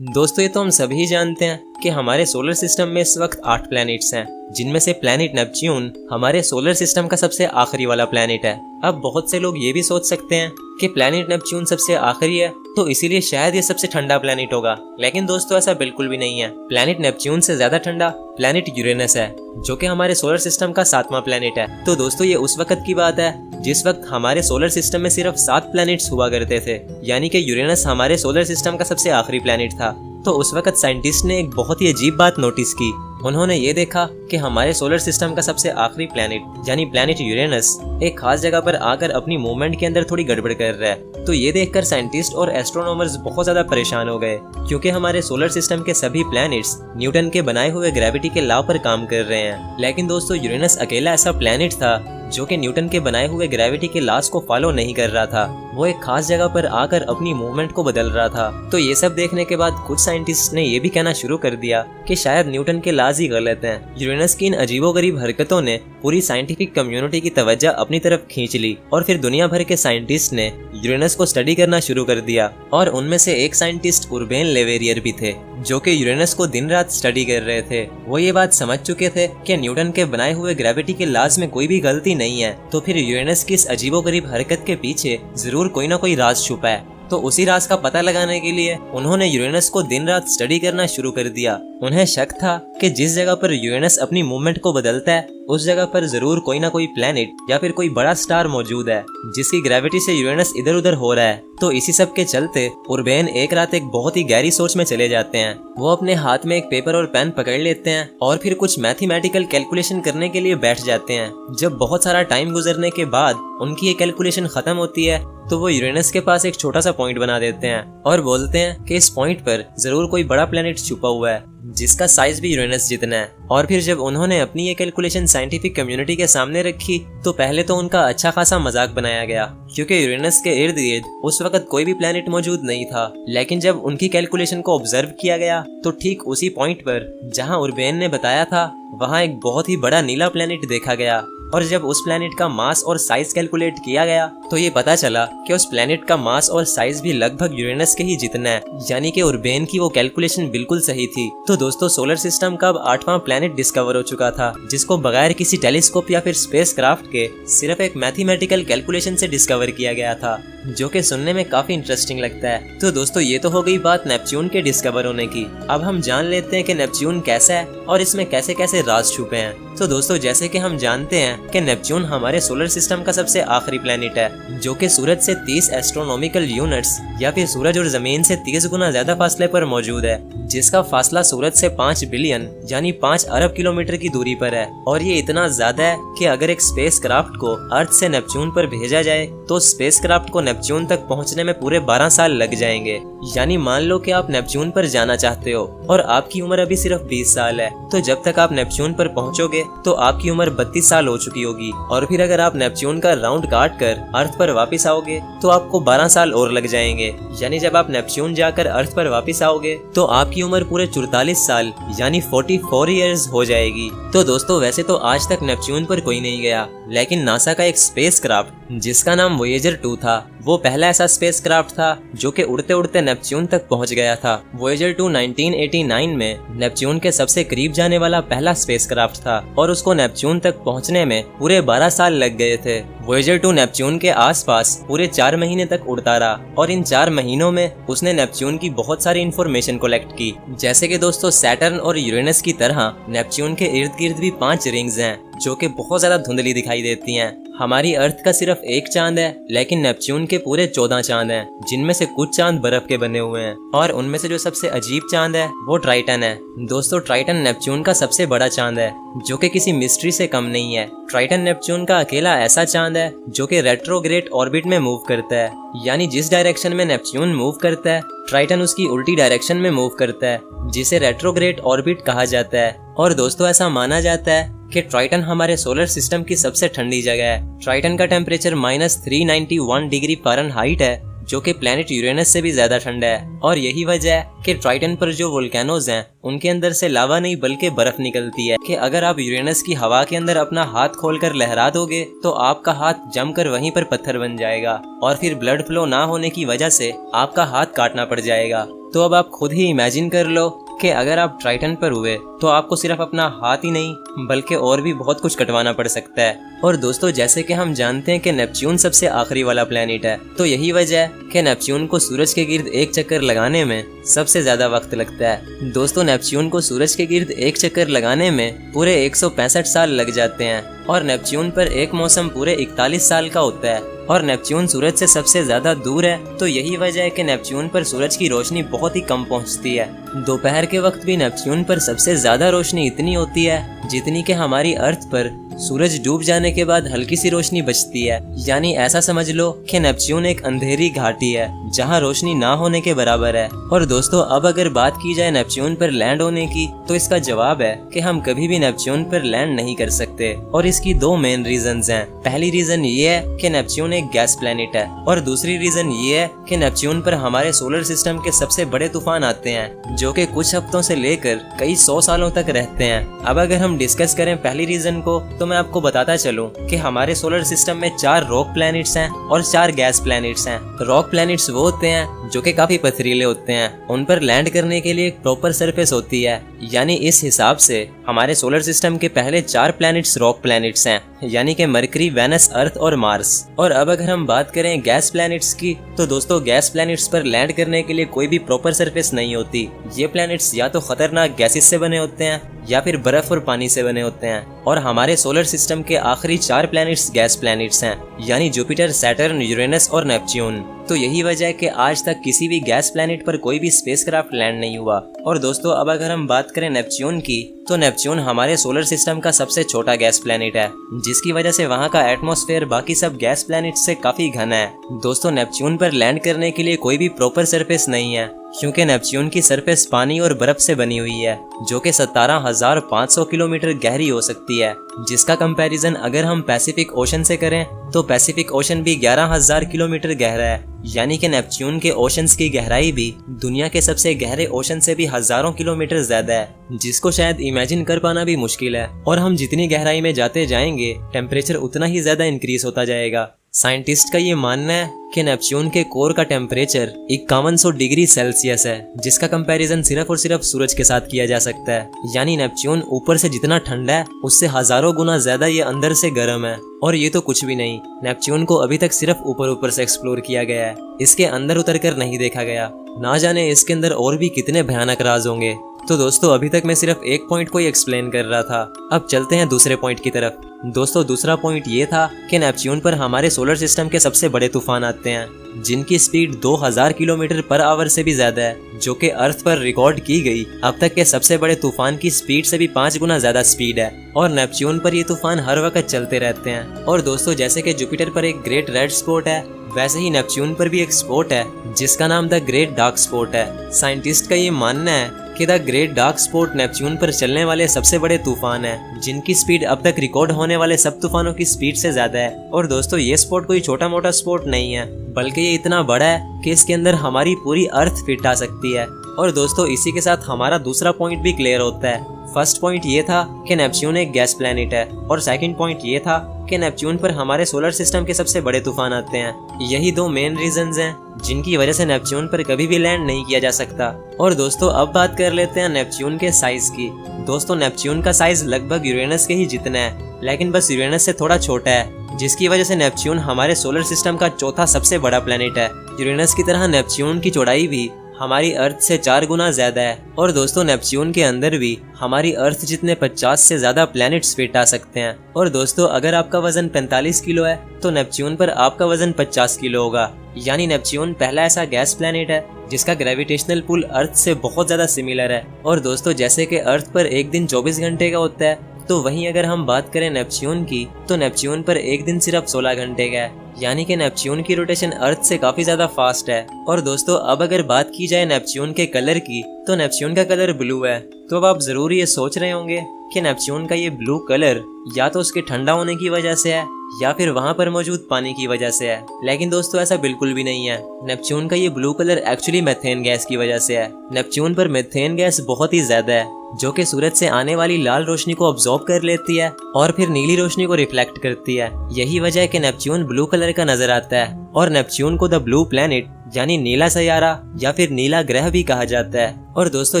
दोस्तों ये तो हम सभी जानते हैं कि हमारे सोलर सिस्टम में इस वक्त 8 प्लैनेट्स हैं, जिनमें से प्लैनेट नेपच्यून हमारे सोलर सिस्टम का सबसे आखिरी वाला प्लैनेट है। अब बहुत से लोग ये भी सोच सकते हैं कि प्लैनेट नेपच्यून सबसे आखिरी है तो इसीलिए शायद ये सबसे ठंडा प्लैनेट होगा, लेकिन दोस्तों ऐसा बिल्कुल भी नहीं है। प्लैनेट नेपच्यून से ज्यादा ठंडा प्लैनेट यूरेनस है, जो कि हमारे सोलर सिस्टम का 7वां प्लैनेट है। तो दोस्तों ये उस वक्त की बात है जिस वक्त हमारे सोलर सिस्टम में सिर्फ 7 प्लैनेट्स हुआ करते थे, यानी कि यूरेनस हमारे सोलर सिस्टम का सबसे आखिरी प्लैनेट था। तो उस वक्त साइंटिस्ट ने एक बहुत ही अजीब बात नोटिस की। उन्होंने ये देखा कि हमारे सोलर सिस्टम का सबसे आखिरी प्लैनेट यानी प्लैनेट यूरेनस एक खास जगह पर आकर अपनी मूवमेंट के अंदर थोड़ी गड़बड़ कर रहा है। तो ये देखकर साइंटिस्ट और एस्ट्रोनॉमर्स बहुत ज्यादा परेशान हो गए, क्योंकि हमारे सोलर सिस्टम के सभी प्लैनेट्स न्यूटन के बनाए हुए ग्रेविटी के लॉ पर काम कर रहे हैं। लेकिन दोस्तों यूरेनस अकेला ऐसा प्लैनेट था जो कि न्यूटन के बनाए हुए ग्रेविटी के लॉस को फॉलो नहीं कर रहा था। वो एक खास जगह पर आकर अपनी मूवमेंट को बदल रहा था। तो ये सब देखने के बाद कुछ साइंटिस्ट ने ये भी कहना शुरू कर दिया कि शायद न्यूटन के लॉज ही गलत हैं। यूरेनस की इन अजीबोगरीब हरकतों ने पूरी साइंटिफिक कम्युनिटी की तवज्जो अपनी तरफ खींच ली और फिर दुनिया भर के साइंटिस्ट ने यूरेनस को स्टडी करना शुरू कर दिया। और उनमें से एक साइंटिस्ट उर्बेन लेवेरियर भी थे, जो कि यूरेनस को दिन रात स्टडी कर रहे थे। वो ये बात समझ चुके थे कि न्यूटन के बनाए हुए ग्रेविटी के लॉज में कोई भी गलती नहीं है, तो फिर यूरेनस की इस अजीबोगरीब हरकत के पीछे जरूर कोई ना कोई राज छुपा है। तो उसी राज का पता लगाने के लिए उन्होंने यूरेनस को दिन रात स्टडी करना शुरू कर दिया। उन्हें शक था कि जिस जगह पर यूरेनस अपनी मूवमेंट को बदलता है उस जगह पर जरूर कोई ना कोई प्लैनेट या फिर कोई बड़ा स्टार मौजूद है जिसकी ग्रेविटी से यूरेनस इधर उधर हो रहा है। तो इसी सब के चलते उर्बेन एक रात एक बहुत ही गहरी सोच में चले जाते हैं। वो अपने हाथ में एक पेपर और पेन पकड़ लेते हैं और फिर कुछ मैथमेटिकल कैलकुलेशन करने के लिए बैठ जाते हैं। जब बहुत सारा टाइम गुजरने के बाद उनकी ये कैलकुलेशन खत्म होती है तो वो यूरेनस के पास एक छोटा सा पॉइंट बना देते हैं और बोलते हैं कि इस पॉइंट पर जरूर कोई बड़ा प्लैनेट छुपा हुआ है जिसका साइज भी यूरेनस जितना है। और फिर जब उन्होंने अपनी ये कैलकुलेशन साइंटिफिक कम्युनिटी के सामने रखी तो पहले तो उनका अच्छा खासा मजाक बनाया गया, क्योंकि यूरेनस के इर्द गिर्द उस वक्त कोई भी प्लैनेट मौजूद नहीं था। लेकिन जब उनकी कैलकुलेशन को ऑब्जर्व किया गया तो ठीक उसी पॉइंट पर जहां उर्बेन ने बताया था वहां एक बहुत ही बड़ा नीला प्लैनेट देखा गया। और जब उस प्लैनेट का मास और साइज कैलकुलेट किया गया तो ये पता चला कि उस प्लैनेट का मास और साइज भी लगभग यूरेनस के ही जितना है, यानी कि उर्बेन की वो कैलकुलेशन बिल्कुल सही थी। तो दोस्तों सोलर सिस्टम का अब 8वां प्लैनेट डिस्कवर हो चुका था, जिसको बगैर किसी टेलीस्कोप या फिर स्पेस क्राफ्ट के सिर्फ एक मैथमेटिकल कैलकुलेशन से डिस्कवर किया गया था, जो कि सुनने में काफी इंटरेस्टिंग लगता है। तो दोस्तों ये तो हो गई बात नेपच्यून के डिस्कवर होने की। अब हम जान लेते हैं कि नेपच्यून कैसा है और इसमें कैसे कैसे राज छुपे हैं। तो दोस्तों जैसे कि हम जानते हैं कि नेपच्यून हमारे सोलर सिस्टम का सबसे आखिरी प्लैनेट है, जो कि सूरज से 30 एस्ट्रोनॉमिकल यूनिट्स या फिर सूरज और जमीन से 30 गुना ज्यादा फासले पर मौजूद है, जिसका फासला सूरज से 5 बिलियन यानी 5 अरब किलोमीटर की दूरी पर है। और ये इतना ज्यादा है कि अगर एक स्पेस क्राफ्ट को अर्थ से नेपच्यून पर भेजा जाए तो स्पेस क्राफ्ट को नेपच्यून तक पहुंचने में पूरे 12 साल लग जाएंगे। यानी मान लो कि आप नेपच्यून पर जाना चाहते हो और आपकी उम्र अभी सिर्फ 20 साल है, तो जब तक आप नेपच्यून पर पहुंचोगे तो आपकी उम्र 32 साल हो चुकी होगी। और फिर अगर आप नेपच्यून का राउंड काट कर अर्थ पर वापस आओगे तो आपको 12 साल और लग जाएंगे। यानी जब आप नेपच्यून जाकर अर्थ पर वापस आओगे तो आपकी उम्र पूरे 44 साल यानी 44 इयर्स हो जाएगी। तो दोस्तों वैसे तो आज तक नेपच्यून पर कोई नहीं गया, लेकिन नासा का एक स्पेस क्राफ्ट जिसका नाम वोयेजर 2 था, वो पहला ऐसा स्पेस क्राफ्ट था जो कि उड़ते उड़ते नेपच्यून तक पहुंच गया था। वोयेजर 2 1989 में नेपच्यून के सबसे करीब जाने वाला पहला स्पेस क्राफ्ट था और उसको नेपच्यून तक पहुंचने में पूरे 12 साल लग गए थे। वोयेजर 2 नेपच्यून के आसपास पूरे 4 महीने तक उड़ता रहा और इन 4 महीनों में उसने नेपच्यून की बहुत सारी इंफॉर्मेशन कलेक्ट की। जैसे कि दोस्तों सैटर्न और यूरेनस की तरह नेपच्यून के इर्द गिर्द भी 5 रिंग्स हैं जो कि बहुत ज्यादा धुंधली दिखाई देती हैं। हमारी अर्थ का सिर्फ एक चांद है, लेकिन नेपच्यून के पूरे 14 चांद हैं, जिनमें से कुछ चांद बर्फ के बने हुए हैं। और उनमें से जो सबसे अजीब चांद है वो ट्राइटन है। दोस्तों ट्राइटन नेपच्यून का सबसे बड़ा चांद है, जो कि किसी मिस्ट्री से कम नहीं है। ट्राइटन नेपच्यून का अकेला ऐसा चांद है जो कि रेट्रोग्रेड ऑर्बिट में मूव करता है, यानी जिस डायरेक्शन में नेपच्यून मूव करता है ट्राइटन उसकी उल्टी डायरेक्शन में मूव करता है, जिसे रेट्रोग्रेड ऑर्बिट कहा जाता है। और दोस्तों ऐसा माना जाता है कि ट्राइटन हमारे सोलर सिस्टम की सबसे ठंडी जगह है। ट्राइटन का टेम्परेचर -391 डिग्री फ़ारेनहाइट है, जो कि प्लैनेट यूरेनस से भी ज्यादा ठंडा है। और यही वजह है कि ट्राइटन पर जो वोल्केनोज हैं उनके अंदर से लावा नहीं बल्कि बर्फ निकलती है कि अगर आप यूरेनस की हवा के अंदर अपना हाथ खोलकर लहरा दोगे तो आपका हाथ जमकर वहीं पर पत्थर बन जाएगा और फिर ब्लड फ्लो ना होने की वजह से आपका हाथ काटना पड़ जाएगा। तो अब आप खुद ही इमेजिन कर लो कि अगर आप ट्राइटन पर हुए तो आपको सिर्फ अपना हाथ ही नहीं बल्कि और भी बहुत कुछ कटवाना पड़ सकता है। और दोस्तों, जैसे कि हम जानते हैं कि नेपच्यून सबसे आखिरी वाला प्लेनेट है, तो यही वजह है कि नेपच्यून को सूरज के गिर्द एक चक्कर लगाने में सबसे ज्यादा वक्त लगता है। दोस्तों, नेपच्यून को सूरज के गिर्द एक चक्कर लगाने में पूरे 165 साल लग जाते हैं और नेपच्यून पर एक मौसम पूरे 41 साल का होता है और नेपच्यून सूरज से सबसे ज्यादा दूर है। तो यही वजह है कि नेपच्यून पर सूरज की रोशनी बहुत ही कम पहुंचती है। दोपहर के वक्त भी नेपच्यून पर सबसे ज्यादा रोशनी इतनी होती है जितनी कि हमारी अर्थ पर सूरज डूब जाने के बाद हल्की सी रोशनी बचती है। यानी ऐसा समझ लो कि नेपच्यून एक अंधेरी घाटी है जहां रोशनी ना होने के बराबर है। और दोस्तों, अब अगर बात की जाए नेपच्यून पर लैंड होने की, तो इसका जवाब है कि हम कभी भी नेपच्यून पर लैंड नहीं कर सकते और इसकी दो मेन रीजंस हैं। पहली रीजन ये है कि नेपच्यून एक गैस प्लेनेट है और दूसरी रीजन ये है कि नेपच्यून पर हमारे सोलर सिस्टम के सबसे बड़े तूफान आते हैं जो कि कुछ हफ्तों से लेकर कई 100 सालों तक रहते हैं। अब अगर हम डिस्कस करें पहली रीजन को, तो मैं आपको बताता चलूं कि हमारे सोलर सिस्टम में 4 रॉक प्लैनेट्स हैं और 4 गैस प्लैनेट्स हैं। रॉक प्लैनेट्स वो होते हैं जो कि काफी पथरीले होते हैं। उन पर लैंड करने के लिए एक प्रॉपर सरफेस होती है। यानी इस हिसाब से हमारे सोलर सिस्टम के पहले 4 प्लैनेट्स रॉक प्लैनेट्स हैं, यानी कि मरकरी, वेनस, अर्थ और मार्स। और अब अगर हम बात करें गैस प्लैनेट्स की, तो दोस्तों गैस प्लैनेट्स पर लैंड करने के लिए कोई भी प्रॉपर सरफेस नहीं होती। ये प्लैनेट्स या तो खतरनाक गैसेस से बने होते हैं या फिर बर्फ और पानी से बने होते हैं। और हमारे सोलर सिस्टम के आखिरी 4 प्लैनेट्स गैस प्लैनेट्स हैं, यानी जुपिटर, सैटर्न, यूरेनस और नेपच्यून। तो यही वजह है कि आज तक किसी भी गैस प्लैनेट पर कोई भी स्पेसक्राफ्ट लैंड नहीं हुआ। और दोस्तों, अब अगर हम बात करें नेपच्यून की, तो नेपच्यून हमारे सोलर सिस्टम का सबसे छोटा गैस प्लैनेट है, जिसकी वजह से वहाँ का एटमॉस्फेयर बाकी सब गैस प्लैनेट से काफी घना है। दोस्तों, नेपच्यून पर लैंड करने के लिए कोई भी प्रॉपर सरफेस नहीं है, क्योंकि नेपच्यून की सरफेस पानी और बर्फ से बनी हुई है जो कि 17,500 किलोमीटर गहरी हो सकती है। जिसका कंपैरिजन अगर हम पैसिफिक ओशन से करें, तो पैसिफिक ओशन भी 11,000 किलोमीटर गहरा है। यानी कि नेपच्यून के ओशंस की गहराई भी दुनिया के सबसे गहरे ओशन से भी हजारों किलोमीटर ज्यादा है, जिसको शायद इमेजिन कर पाना भी मुश्किल है। और हम जितनी गहराई में जाते जाएंगे, टेम्परेचर उतना ही ज्यादा इंक्रीज होता जाएगा। साइंटिस्ट का ये मानना है कि नेपच्यून के कोर का टेम्परेचर 5100 डिग्री सेल्सियस है, जिसका कंपैरिजन सिर्फ और सिर्फ सूरज के साथ किया जा सकता है। यानी नेपच्यून ऊपर से जितना ठंडा है, उससे हजारों गुना ज्यादा ये अंदर से गर्म है। और ये तो कुछ भी नहीं, नेपच्यून को अभी तक सिर्फ ऊपर ऊपर से एक्सप्लोर किया गया है, इसके अंदर उतर कर नहीं देखा गया। ना जाने इसके अंदर और भी कितने भयानक राज होंगे। तो दोस्तों, अभी तक मैं सिर्फ एक पॉइंट को ही एक्सप्लेन कर रहा था। अब चलते हैं दूसरे पॉइंट की तरफ। दोस्तों, दूसरा पॉइंट ये था कि नेपच्यून पर हमारे सोलर सिस्टम के सबसे बड़े तूफान आते हैं, जिनकी स्पीड 2000 किलोमीटर पर आवर से भी ज्यादा है, जो कि अर्थ पर रिकॉर्ड की गई अब तक के सबसे बड़े तूफान की स्पीड से भी 5 गुना ज्यादा स्पीड है। और नेपच्यून पर ये तूफान हर वक्त चलते रहते हैं। और दोस्तों, जैसे कि जुपिटर पर एक ग्रेट रेड स्पॉट है, वैसे ही नेपच्यून पर भी एक स्पॉट है जिसका नाम द ग्रेट डार्क स्पॉट है। साइंटिस्ट का ये मानना है कि the great dark spot Neptune पर चलने वाले सबसे बड़े तूफान है, जिनकी स्पीड अब तक रिकॉर्ड होने वाले सब तूफानों की स्पीड से ज्यादा है। और दोस्तों, ये स्पॉट कोई छोटा मोटा स्पॉट नहीं है, बल्कि ये इतना बड़ा है कि इसके अंदर हमारी पूरी अर्थ फिट आ सकती है। और दोस्तों, इसी के साथ हमारा दूसरा पॉइंट भी क्लियर होता है। फर्स्ट पॉइंट ये था कि नेपच्यून एक गैस प्लैनेट है, और सेकंड पॉइंट ये था कि नेपच्यून पर हमारे सोलर सिस्टम के सबसे बड़े तूफान आते हैं। यही दो मेन रीजंस हैं जिनकी वजह से नेपच्यून पर कभी भी लैंड नहीं किया जा सकता। और दोस्तों, अब बात कर लेते हैं नेपच्यून के साइज की। दोस्तों, नेपच्यून का साइज लगभग यूरेनस के ही जितना है, लेकिन बस यूरेनस से थोड़ा छोटा है, जिसकी वजह से नेपच्यून हमारे सोलर सिस्टम का चौथा सबसे बड़ा प्लेनेट है। यूरेनस की तरह नेपच्यून की चौड़ाई भी हमारी अर्थ से 4 गुना ज्यादा है। और दोस्तों, नेपच्यून के अंदर भी हमारी अर्थ जितने 50 से ज्यादा प्लैनेट्स फिट आ सकते हैं। और दोस्तों, अगर आपका वजन 45 किलो है, तो नेपच्यून पर आपका वजन 50 किलो होगा। यानी नेपच्यून पहला ऐसा गैस प्लैनेट है जिसका ग्रेविटेशनल पुल अर्थ से बहुत ज्यादा सिमिलर है। और दोस्तों, जैसे कि अर्थ पर एक दिन 24 घंटे का होता है, तो वहीं अगर हम बात करें नेपच्यून की, तो नेपच्यून पर एक दिन सिर्फ 16 घंटे का है। यानी कि नेपच्यून की रोटेशन अर्थ से काफी ज्यादा फास्ट है। और दोस्तों, अब अगर बात की जाए नेपच्यून के कलर की, तो नेपच्यून का कलर ब्लू है। तो अब आप जरूर ये सोच रहे होंगे कि नेपच्यून का ये ब्लू कलर या तो उसके ठंडा होने की वजह से है या फिर वहाँ पर मौजूद पानी की वजह से है। लेकिन दोस्तों, ऐसा बिल्कुल भी नहीं है। नेपच्यून का ये blue colour actually methane gas की वजह से है। नेपच्यून पर मेथेन गैस बहुत ही ज्यादा है, जो कि सूरज से आने वाली लाल रोशनी को अब्सॉर्ब कर लेती है और फिर नीली रोशनी को रिफ्लेक्ट करती है। यही वजह है कि नेपच्यून ब्लू कलर का नजर आता है। और नेपच्यून को द ब्लू प्लैनेट यानी नीला सैयारा या फिर नीला ग्रह भी कहा जाता है। और दोस्तों,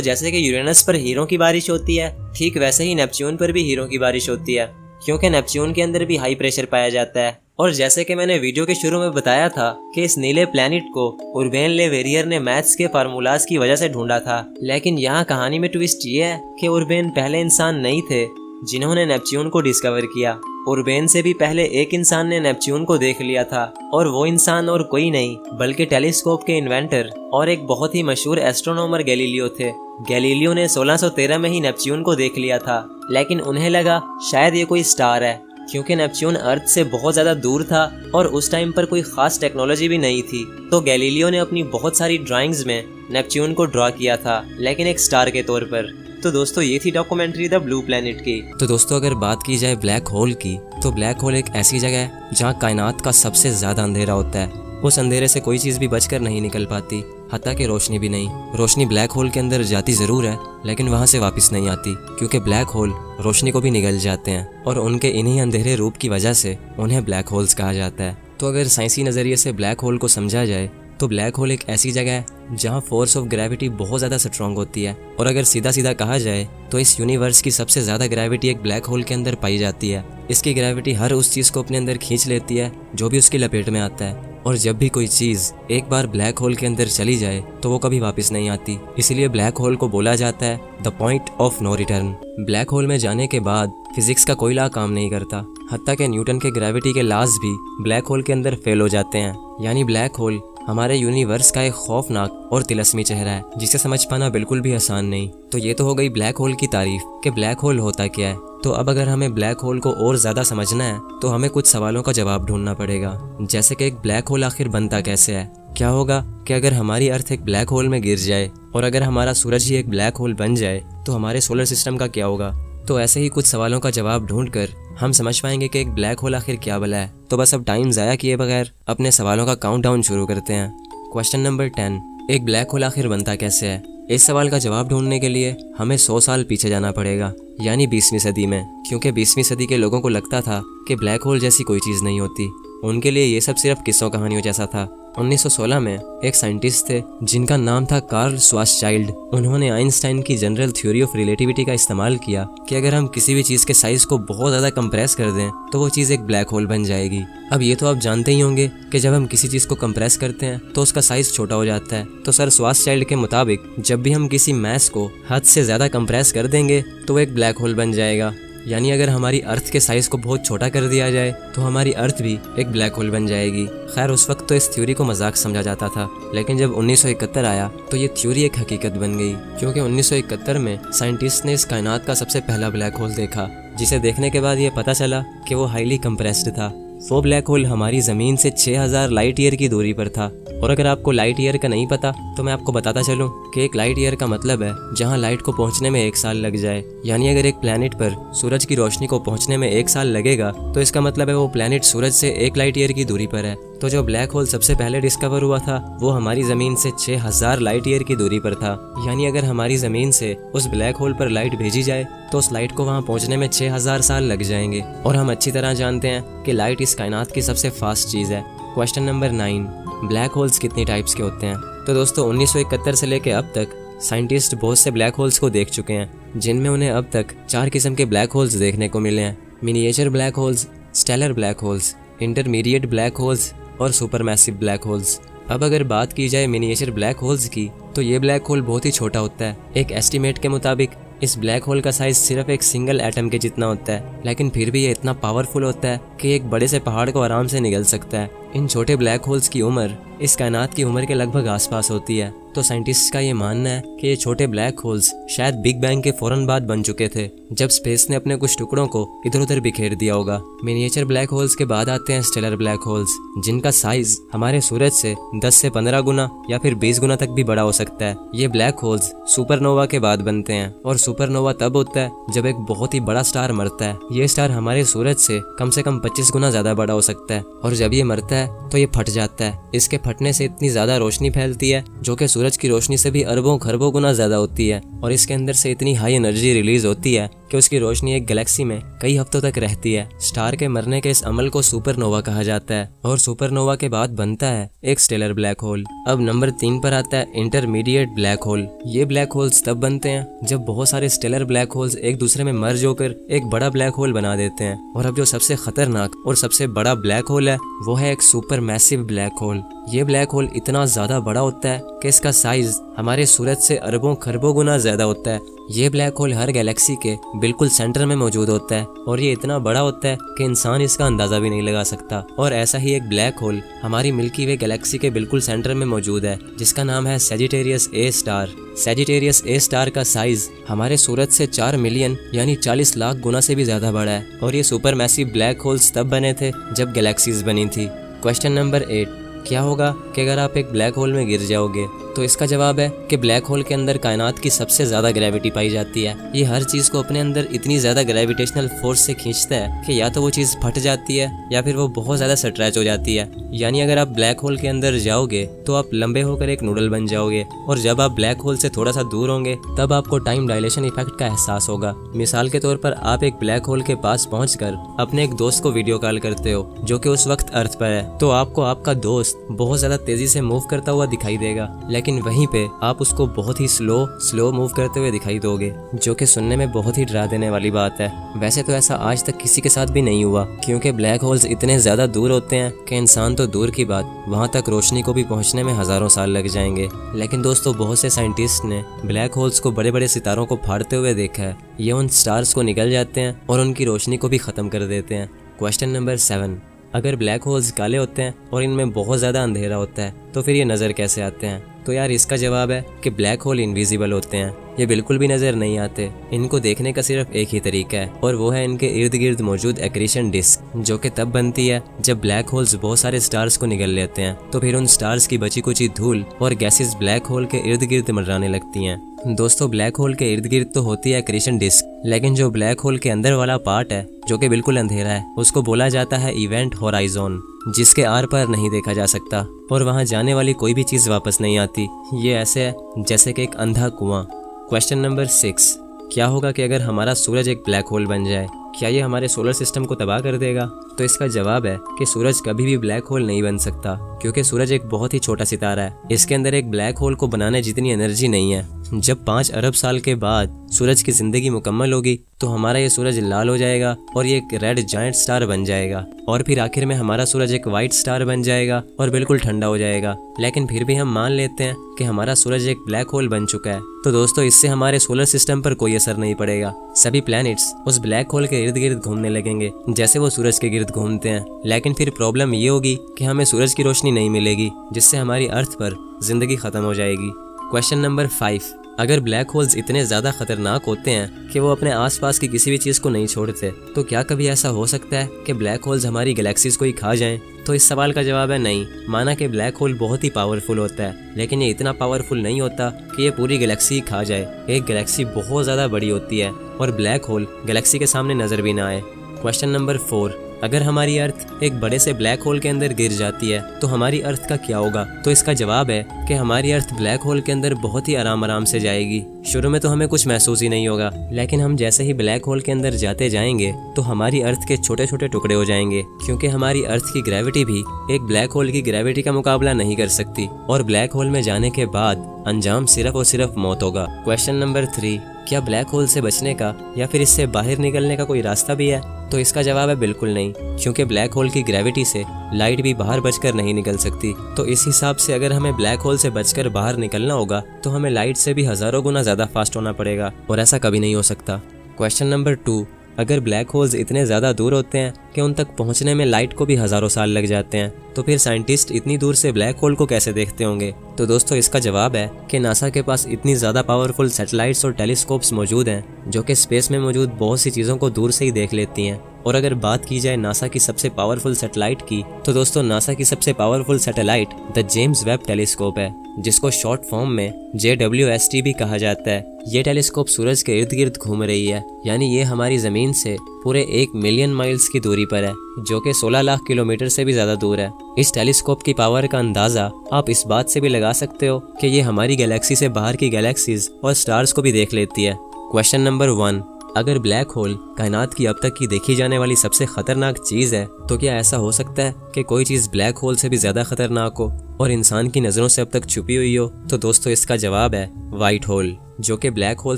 जैसे कि यूरेनस पर हीरों की बारिश होती है, ठीक वैसे ही नेपच्यून पर भी हीरों की बारिश होती है, क्योंकि नेपच्यून के अंदर भी हाई प्रेशर पाया जाता है। और जैसे कि मैंने वीडियो के शुरू में बताया था कि इस नीले प्लेनेट को उर्बेन ले वेरियर ने मैथ्स के फार्मूलाज की वजह से ढूंढा था। लेकिन यहाँ कहानी में ट्विस्ट ये है कि उर्बेन पहले इंसान नहीं थे जिन्होंने नेपच्यून को डिस्कवर किया। उर्बेन से भी पहले एक इंसान ने नेपच्यून को देख लिया था, और वो इंसान और कोई नहीं बल्कि टेलीस्कोप के इन्वेंटर और एक बहुत ही मशहूर एस्ट्रोनॉमर गैलीलियो थे। गैलीलियो ने 1613 में ही नेपच्यून को देख लिया था, लेकिन उन्हें लगा शायद ये कोई स्टार है, क्योंकि नेपच्यून अर्थ से बहुत ज़्यादा दूर था और उस टाइम पर कोई ख़ास टेक्नोलॉजी भी नहीं थी। तो गैलीलियो ने अपनी बहुत सारी ड्राइंग्स में नेपच्यून को ड्रॉ किया था, लेकिन एक स्टार के तौर पर। तो दोस्तों, ये थी डॉक्यूमेंट्री द ब्लू प्लेनेट की। तो दोस्तों, अगर बात की जाए ब्लैक होल की, तो ब्लैक होल एक ऐसी जगह है जहाँ कायनात का सबसे ज़्यादा अंधेरा होता है। उस अंधेरे से कोई चीज़ भी बचकर नहीं निकल पाती, हत्ता कि रोशनी भी नहीं। रोशनी ब्लैक होल के अंदर जाती ज़रूर है, लेकिन वहाँ से वापस नहीं आती, क्योंकि ब्लैक होल रोशनी को भी निगल जाते हैं और उनके इन्हीं अंधेरे रूप की वजह से उन्हें ब्लैक होल्स कहा जाता है। तो अगर साइंसी नज़रिए से ब्लैक होल को समझा जाए तो ब्लैक होल एक ऐसी जगह है जहाँ फोर्स ऑफ ग्रेविटी बहुत ज़्यादा स्ट्रॉन्ग होती है। और अगर सीधा सीधा कहा जाए तो इस यूनिवर्स की सबसे ज़्यादा ग्रेविटी एक ब्लैक होल के अंदर पाई जाती है। इसकी ग्रेविटी हर उस चीज़ को अपने अंदर खींच लेती है जो भी उसकी लपेट में आता है, और जब भी कोई चीज़ एक बार ब्लैक होल के अंदर चली जाए तो वो कभी वापस नहीं आती। इसीलिए ब्लैक होल को बोला जाता है the point of no return. Black hole में जाने के बाद फिजिक्स का कोई लॉ काम नहीं करता, हत्ता कि न्यूटन के ग्रेविटी के लॉज भी ब्लैक होल के अंदर फेल हो जाते हैं। यानी ब्लैक होल हमारे यूनिवर्स का एक खौफनाक और तिलस्मी चेहरा है, जिसे समझ पाना बिल्कुल भी आसान नहीं। तो ये तो हो गई ब्लैक होल की तारीफ कि ब्लैक होल होता क्या है। तो अब अगर हमें ब्लैक होल को और ज़्यादा समझना है तो हमें कुछ सवालों का जवाब ढूंढना पड़ेगा, जैसे कि एक ब्लैक होल आखिर बनता कैसे है। क्या होगा कि अगर हमारी अर्थ एक ब्लैक होल में गिर जाए, और अगर हमारा सूरज ही एक ब्लैक होल बन जाए तो हमारे सोलर सिस्टम का क्या होगा। तो ऐसे ही कुछ सवालों का जवाब ढूंढकर हम समझ पाएंगे कि एक ब्लैक होल आखिर क्या भला है। तो बस अब टाइम ज़ाया किए बगैर अपने सवालों का काउंटडाउन शुरू करते हैं। क्वेश्चन नंबर 10, एक ब्लैक होल आखिर बनता कैसे है। इस सवाल का जवाब ढूंढने के लिए हमें 100 साल पीछे जाना पड़ेगा, यानी 20वीं सदी में, क्योंकि 20वीं सदी के लोगों को लगता था कि ब्लैक होल जैसी कोई चीज़ नहीं होती। उनके लिए ये सब सिर्फ किस्सों कहानियों जैसा था। 1916 में एक साइंटिस्ट थे जिनका नाम था कार्ल श्वार्ज़चाइल्ड। उन्होंने आइंस्टाइन की जनरल थ्योरी ऑफ रिलेटिविटी का इस्तेमाल किया कि अगर हम किसी भी चीज़ के साइज को बहुत ज़्यादा कंप्रेस कर दें तो वो चीज़ एक ब्लैक होल बन जाएगी। अब ये तो आप जानते ही होंगे कि जब हम किसी चीज़ को कंप्रेस करते हैं तो उसका साइज छोटा हो जाता है। तो सर श्वार्ज़चाइल्ड के मुताबिक जब भी हम किसी मैस को हद से ज़्यादा कंप्रेस कर देंगे तो वो एक ब्लैक होल बन जाएगा। यानी अगर हमारी अर्थ के साइज़ को बहुत छोटा कर दिया जाए तो हमारी अर्थ भी एक ब्लैक होल बन जाएगी। खैर, उस वक्त तो इस थ्योरी को मजाक समझा जाता था, लेकिन जब 1971 आया तो ये थ्योरी एक हकीकत बन गई, क्योंकि 1971 में साइंटिस्ट ने इस कायनात का सबसे पहला ब्लैक होल देखा, जिसे देखने के बाद ये पता चला कि वो हाईली कंप्रेस्ड था। वो ब्लैक होल हमारी ज़मीन से 6000 लाइट ईयर की दूरी पर था। और अगर आपको लाइट ईयर का नहीं पता तो मैं आपको बताता चलूं कि एक लाइट ईयर का मतलब है जहां लाइट को पहुंचने में 1 साल लग जाए। यानी अगर एक प्लैनेट पर सूरज की रोशनी को पहुंचने में 1 साल लगेगा तो इसका मतलब है वो प्लैनेट सूरज से 1 लाइट ईयर की दूरी पर है। तो जो ब्लैक होल सबसे पहले डिस्कवर हुआ था वो हमारी ज़मीन से 6000 लाइट ईयर की दूरी पर था। यानी अगर हमारी ज़मीन से उस ब्लैक होल पर लाइट भेजी जाए तो उस लाइट को वहाँ पहुँचने में 6000 साल लग जाएंगे। और हम अच्छी तरह जानते हैं कि लाइट इस कायनात की सबसे फास्ट चीज़ है। क्वेश्चन नंबर 9, ब्लैक होल्स कितनी टाइप्स के होते हैं। तो दोस्तों 1971 से लेकर अब तक साइंटिस्ट बहुत से ब्लैक होल्स को देख चुके हैं, जिनमें उन्हें अब तक 4 किस्म के ब्लैक होल्स देखने को मिले हैं। Miniature black holes, stellar black holes, intermediate black holes और सुपरमैसिव ब्लैक होल्स। अब अगर बात की जाए मिनिएचर ब्लैक होल्स की तो ये ब्लैक होल बहुत ही छोटा होता है। एक एस्टीमेट के मुताबिक इस ब्लैक होल का साइज सिर्फ एक सिंगल एटम के जितना होता है, लेकिन फिर भी ये इतना पावरफुल होता है कि एक बड़े से पहाड़ को आराम से निगल सकता है। इन छोटे ब्लैक होल्स की उम्र इस कायनात की उम्र के लगभग आसपास होती है। तो साइंटिस्ट का ये मानना है कि ये छोटे ब्लैक होल्स शायद बिग बैंग के फौरन बाद बन चुके थे, जब स्पेस ने अपने कुछ टुकड़ों को इधर उधर बिखेर दिया होगा। मिनिएचर ब्लैक होल्स के बाद आते हैं स्टेलर ब्लैक होल्स, जिनका साइज हमारे सूरज से 10 से 15 गुना या फिर 20 गुना तक भी बड़ा हो सकता है। ये ब्लैक होल्स सुपरनोवा के बाद बनते हैं, और सुपरनोवा तब होता है जब एक बहुत ही बड़ा स्टार मरता है। ये स्टार हमारे सूरज से कम 25 गुना ज्यादा बड़ा हो सकता है, और जब ये मरता है तो ये फट जाता है। इसके फटने से इतनी ज्यादा रोशनी फैलती है जो कि सूरज की रोशनी से भी अरबों खरबों गुना ज्यादा होती है, और इसके अंदर से इतनी हाई एनर्जी रिलीज होती है कि उसकी रोशनी एक गैलेक्सी में कई हफ्तों तक रहती है। स्टार के मरने के इस अमल को सुपरनोवा कहा जाता है और सुपरनोवा के बाद बनता है एक स्टेलर ब्लैक होल। अब नंबर 3 पर आता है इंटरमीडिएट ब्लैक होल। ये ब्लैक होल्स तब बनते हैं जब बहुत सारे स्टेलर ब्लैक होल्स एक दूसरे में मर्ज होकर एक बड़ा ब्लैक होल बना देते हैं। और अब जो सबसे खतरनाक और सबसे बड़ा ब्लैक होल है वो है एक सुपर मैसिव ब्लैक होल। ये ब्लैक होल इतना ज्यादा बड़ा होता है कि इसका साइज हमारे सूरज से अरबों खरबों गुना ज्यादा होता है। ये ब्लैक होल हर गैलेक्सी के बिल्कुल सेंटर में मौजूद होता है और ये इतना बड़ा होता है कि इंसान इसका अंदाजा भी नहीं लगा सकता। और ऐसा ही एक ब्लैक होल हमारी मिल्की वे गैलेक्सी के बिल्कुल सेंटर में मौजूद है जिसका नाम है सजिटेरियस ए स्टार। सजिटेरियस ए स्टार का साइज हमारे सूरज से 4 मिलियन यानी 40 लाख गुना से भी ज्यादा बड़ा है। और ये सुपर मैसिव ब्लैक होल्स तब बने थे जब गैलेक्सीज बनी थी। क्वेश्चन नंबर 8, क्या होगा कि अगर आप एक ब्लैक होल में गिर जाओगे? तो इसका जवाब है कि ब्लैक होल के अंदर कायनात की सबसे ज्यादा ग्रेविटी पाई जाती है। ये हर चीज को अपने अंदर इतनी ज्यादा ग्रेविटेशनल फोर्स से खींचता है कि या तो वो चीज फट जाती है या फिर वो बहुत ज्यादा स्ट्रेच हो जाती है। यानी अगर आप ब्लैक होल के अंदर जाओगे तो आप लंबे होकर एक नूडल बन जाओगे और जब आप ब्लैक होल से थोड़ा सा दूर होंगे तब आपको टाइम डायलेशन इफेक्ट का एहसास होगा। मिसाल के तौर पर आप एक ब्लैक होल के पास पहुंचकर अपने एक दोस्त को वीडियो कॉल करते हो जो कि उस वक्त अर्थ पर है, तो आपको आपका दोस्त बहुत ज्यादा तेजी से मूव करता हुआ दिखाई देगा, लेकिन वहीं पे आप उसको बहुत ही स्लो मूव करते हुए दिखाई दोगे, जो कि सुनने में बहुत ही डरा देने वाली बात है। वैसे तो ऐसा आज तक किसी के साथ भी नहीं हुआ क्योंकि ब्लैक होल्स इतने ज्यादा दूर होते हैं कि इंसान तो दूर की बात वहां तक रोशनी को भी पहुंचने में हजारों साल लग जाएंगे। लेकिन दोस्तों बहुत से साइंटिस्ट ने ब्लैक होल्स को बड़े बड़े सितारों को फाड़ते हुए देखा है। ये उन स्टार्स को निगल जाते हैं और उनकी रोशनी को भी खत्म कर देते हैं। क्वेश्चन नंबर 7, अगर ब्लैक होल्स काले होते हैं और इनमें बहुत ज़्यादा अंधेरा होता है तो फिर ये नज़र कैसे आते हैं? तो यार इसका जवाब है कि ब्लैक होल इनविजिबल होते हैं। ये बिल्कुल भी नज़र नहीं आते। इनको देखने का सिर्फ एक ही तरीका है और वो है इनके इर्द गिर्द मौजूद एक्रीशन डिस्क, जो कि तब बनती है जब ब्लैक होल्स बहुत सारे स्टार्स को निगल लेते हैं तो फिर उन स्टार्स की बची कुची धूल और गैसेस ब्लैक होल के इर्द गिर्द मंडराने लगती हैं। दोस्तों ब्लैक होल के इर्द गिर्द तो होती है एक्रीशन डिस्क, लेकिन जो ब्लैक होल के अंदर वाला पार्ट है जो कि बिल्कुल अंधेरा है उसको बोला जाता है इवेंट होराइजन, जिसके आर पार नहीं देखा जा सकता और वहां जाने वाली कोई भी चीज वापस नहीं आती। ये ऐसे है जैसे कि एक अंधा कुआं। क्वेश्चन नंबर 6, क्या होगा कि अगर हमारा सूरज एक ब्लैक होल बन जाए? क्या ये हमारे सोलर सिस्टम को तबाह कर देगा? तो इसका जवाब है कि सूरज कभी भी ब्लैक होल नहीं बन सकता क्योंकि सूरज एक बहुत ही छोटा सितारा है। इसके अंदर एक ब्लैक होल को बनाने जितनी एनर्जी नहीं है। जब 5 अरब साल के बाद सूरज की जिंदगी मुकम्मल होगी तो हमारा ये सूरज लाल हो जाएगा और ये एक रेड जायंट स्टार बन जाएगा और फिर आखिर में हमारा सूरज एक वाइट स्टार बन जाएगा और बिल्कुल ठंडा हो जाएगा। लेकिन फिर भी हम मान लेते हैं कि हमारा सूरज एक ब्लैक होल बन चुका है। तो दोस्तों इससे हमारे सोलर सिस्टम पर कोई असर नहीं पड़ेगा। सभी प्लैनेट्स उस ब्लैक होल के इर्द गिर्द घूमने लगेंगे जैसे वो सूरज के गिर्द घूमते हैं। लेकिन फिर प्रॉब्लम ये होगी कि हमें सूरज की रोशनी नहीं मिलेगी, जिससे हमारी अर्थ पर जिंदगी खत्म हो जाएगी। क्वेश्चन नंबर 5, अगर ब्लैक होल्स इतने ज़्यादा खतरनाक होते हैं कि वो अपने आसपास की किसी भी चीज़ को नहीं छोड़ते, तो क्या कभी ऐसा हो सकता है कि ब्लैक होल्स हमारी गैलेक्सीज को ही खा जाएं? तो इस सवाल का जवाब है नहीं। माना कि ब्लैक होल बहुत ही पावरफुल होता है, लेकिन ये इतना पावरफुल नहीं होता कि ये पूरी गैलेक्सी ही खा जाए। एक गैलेक्सी बहुत ज़्यादा बड़ी होती है और ब्लैक होल गैलेक्सी के सामने नज़र भी ना आए। क्वेश्चन नंबर 4, अगर हमारी अर्थ एक बड़े से ब्लैक होल के अंदर गिर जाती है तो हमारी अर्थ का क्या होगा? तो इसका जवाब है कि हमारी अर्थ ब्लैक होल के अंदर बहुत ही आराम से जाएगी। शुरू में तो हमें कुछ महसूस ही नहीं होगा, लेकिन हम जैसे ही ब्लैक होल के अंदर जाते जाएंगे तो हमारी अर्थ के छोटे छोटे टुकड़े हो जाएंगे, क्योंकि हमारी अर्थ की ग्रेविटी भी एक ब्लैक होल की ग्रेविटी का मुकाबला नहीं कर सकती और ब्लैक होल में जाने के बाद अंजाम सिर्फ और सिर्फ मौत होगा। क्वेश्चन नंबर 3, क्या ब्लैक होल से बचने का या फिर इससे बाहर निकलने का कोई रास्ता भी है? तो इसका जवाब है बिल्कुल नहीं, क्योंकि ब्लैक होल की ग्रेविटी से लाइट भी बाहर बचकर नहीं निकल सकती। तो इस हिसाब से अगर हमें ब्लैक होल से बचकर बाहर निकलना होगा तो हमें लाइट से भी हजारों गुना ज्यादा फास्ट होना पड़ेगा और ऐसा कभी नहीं हो सकता। क्वेश्चन नंबर 2, अगर ब्लैक होल्स इतने ज़्यादा दूर होते हैं कि उन तक पहुंचने में लाइट को भी हज़ारों साल लग जाते हैं, तो फिर साइंटिस्ट इतनी दूर से ब्लैक होल को कैसे देखते होंगे? तो दोस्तों इसका जवाब है कि नासा के पास इतनी ज़्यादा पावरफुल सैटेलाइट्स और टेलीस्कोप्स मौजूद हैं जो कि स्पेस में मौजूद बहुत सी चीज़ों को दूर से ही देख लेती हैं। और अगर बात की जाए नासा की सबसे पावरफुल सैटेलाइट की, तो दोस्तों नासा की सबसे powerful satellite the James Webb telescope है, जिसको शॉर्ट फॉर्म में JWST भी कहा जाता है। ये टेलीस्कोप सूरज के इर्द गिर्द घूम रही है, यानी ये हमारी ज़मीन से पूरे 1 मिलियन माइल्स की दूरी पर है, जो कि 16 लाख किलोमीटर से भी ज़्यादा दूर है। इस टेलीस्कोप की पावर का अंदाज़ा आप इस बात से भी लगा सकते हो कि ये हमारी गैलेक्सी से बाहर की गैलेक्सीज और स्टार्स को भी देख लेती है। क्वेश्चन नंबर 1, अगर ब्लैक होल कायनात की अब तक की देखी जाने वाली सबसे खतरनाक चीज़ है, तो क्या ऐसा हो सकता है कि कोई चीज़ ब्लैक होल से भी ज़्यादा खतरनाक हो और इंसान की नज़रों से अब तक छुपी हुई हो? तो दोस्तों इसका जवाब है वाइट होल, जो कि ब्लैक होल